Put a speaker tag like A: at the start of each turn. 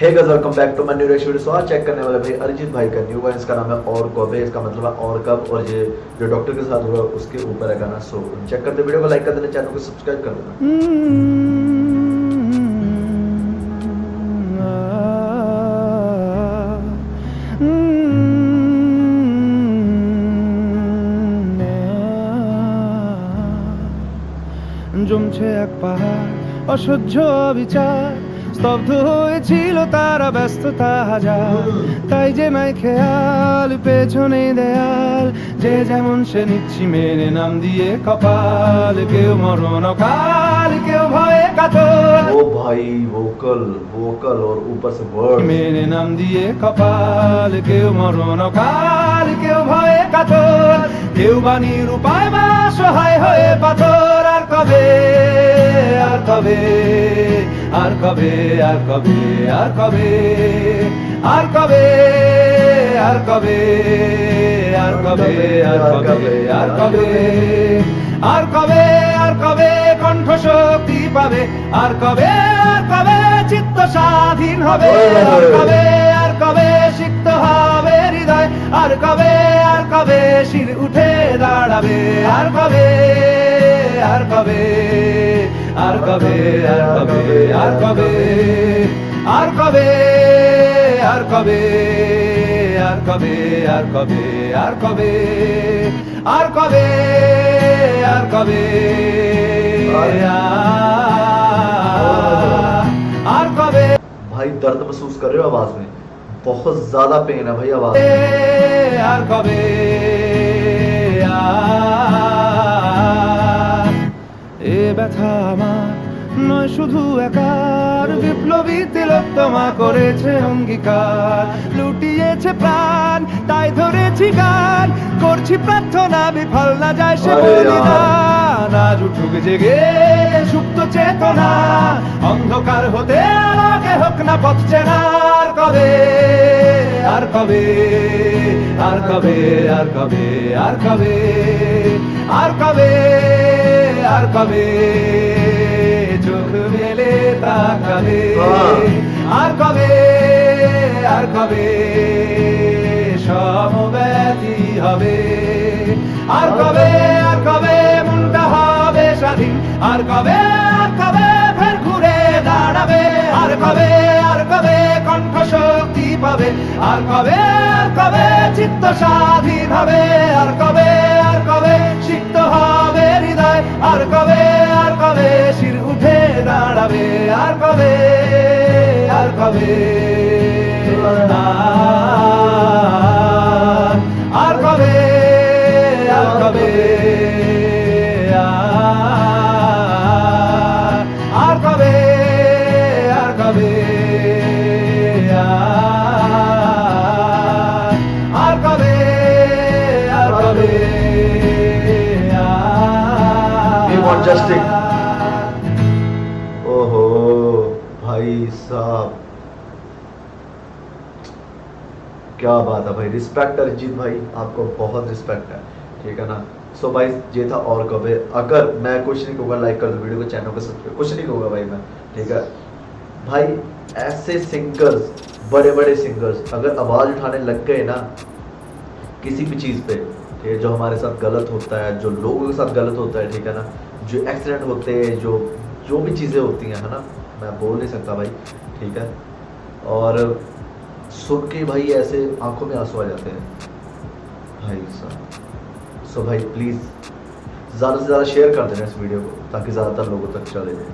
A: Hey guys welcome back to my new reaction video. आज check करने वाले भाई अरिजीत भाई का न्यू गाना, इसका नाम है और कब है, इसका मतलब है और कब, और ये जो डॉक्टर के साथ हुआ उसके ऊपर है गाना। सो चेक करते, वीडियो को लाइक कर देना, चैनल को सब्सक्राइब कर देना।
B: জমছে এক পাহাড় অসহ্য বিচার, স্তব্ধ হয়েছিল তারা ব্যস্ততা হাজার। তাই যে নাই খেয়াল পেছনে দেয়াল, যে যেমন সে নিচ্ছি মেনে নাম দিয়ে কপাল। কেউ মরণ কাল, কেউ ভয়ে কাতর,
A: ओ भाई वोकल वोकल और ऊपर से वर्ड
B: মেনে নাম দিয়ে কপাল। কেউ মরণ কাল, কেউ ভয়ে কাতর, কেউ বাণীর উপায় বা সহায় হয়ে পাথর। আর কবে আর কবে আর কবে আর কবে আর কবে আর কবে আর কবে আর কবে আর কবে আর কবে আর কবে আর কবে কণ্ঠ শক্তি পাবে। আর কবে চিত্ত স্বাধীন হবে। আর কবে সিক্ত হবে হৃদয়। আর কবে শির উঠে দাঁড়াবে। আর কবে আর কবে আর কবে আর কবে আর কবে আর কবে আর কবে আর কবে আর কবে আর কবে আর কবে আর কবে আর কবে।
A: भाई दर्द महसूस कर रहे हो आवाज में, बहुत ज्यादा पेन है भाई आवाज में।
B: আর কবে এ ব্যথা আমার নয় শুধু একার, বিপ্লবী তিলোত্তমা করেছে অঙ্গীকার। লুটিয়েছে প্রাণ তাই ধরেছি গান, করছি প্রার্থনা বিফল না যায় সে বলিদান। আজ উঠুক জেগে সুপ্ত চেতনা, অন্ধকার হতে আলোকে হোক না পথ চেনা। আর কবে আর কবে আর কবে আর কবে আর কবে আর কবে আর কবে চোখ মেলে তাকাবে। আর কবে আর কবে সমব্যথী হবে। আর কবে মনটা হবে স্বাধীন। আর কবে ফের ঘুরে দাঁড়াবে। আর কবে কণ্ঠ শক্তি পাবে। আর কবে চিত্ত স্বাধীন হবে। আর কবে সিক্ত হবে হৃদয়। আর কবে শির উঠে দাঁড়াবে। আর কবে আর কবে আর কবে আর কবে আর কবে আর কবে আর কবে আর কবে
A: जस्टिक ओहो भाई साहब, क्या बात है भाई। रिस्पेक्ट अरिजीत भाई, आपको बहुत रिस्पेक्ट है, ठीक है ना। सो भाई ये था और कब है। अगर मैं कुछ नहीं कहूँगा, लाइक कर दो वीडियो को, चैनल को सब्सक्राइब, कुछ नहीं कहूँगा भाई मैं, ठीक है भाई। ऐसे सिंगर्स, बड़े बड़े सिंगर्स अगर आवाज़ उठाने लग गए ना किसी भी चीज़ पे, ठीक है, जो हमारे साथ गलत होता है, जो लोगों के साथ गलत होता है, ठीक है ना, जो एक्सीडेंट होते हैं, जो भी चीज़ें होती हैं, है ना, मैं बोल नहीं सकता भाई, ठीक है। और सुन के भाई ऐसे आंखों में आंसू आ जाते हैं भाई साहब। सो भाई प्लीज़ ज़्यादा से ज़्यादा शेयर कर देना इस वीडियो को, ताकि ज़्यादातर लोगों तक चले जाए।